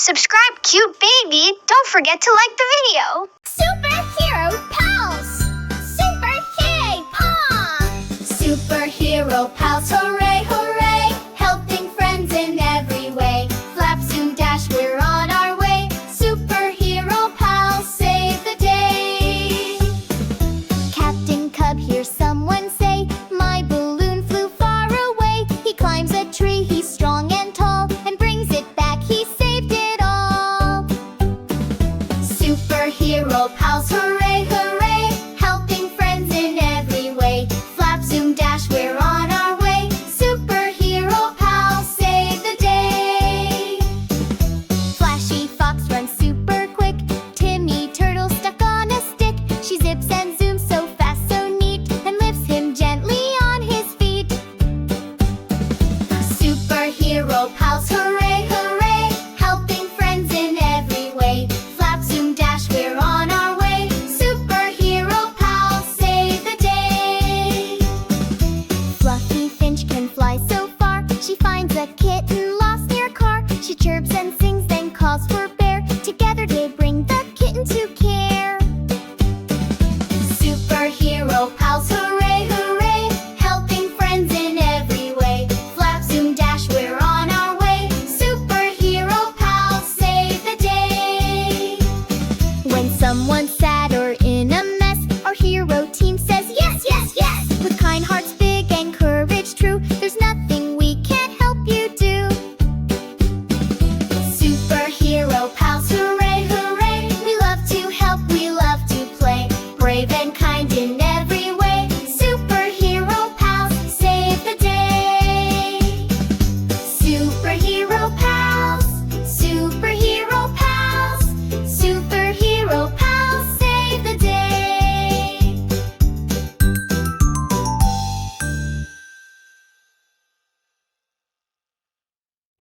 Subscribe, cute baby. Don't forget to like the video. Superhero pals! Super K Paw! Superhero pals, hooray, hooray! Helping friends in every way. Flap, zoom, dash, we're on our way. Superhero pals, save the day. Captain Cub, hear someone say, my balloon flew far away. He climbs a tree, he's strong and tall, and brings it back, he saved it all. Superhero pals, hooray, hooray! Helping friends in every way. Flap, zoom, dash, we're on our way. Superhero pals, save the day. Flashy Fox runs super quick. Timmy Turtle stuck on a stick. She zips and zooms so fast, so neat, and lifts him gently on his feet. Superhero pals, hooray, hooray! Helping friends in every way. Flap, zoom, dash, we're on our way. Superhero pals, save the day. Fluffy Finch can fly so far. She finds a kitten lost near a car. She chirps and sings.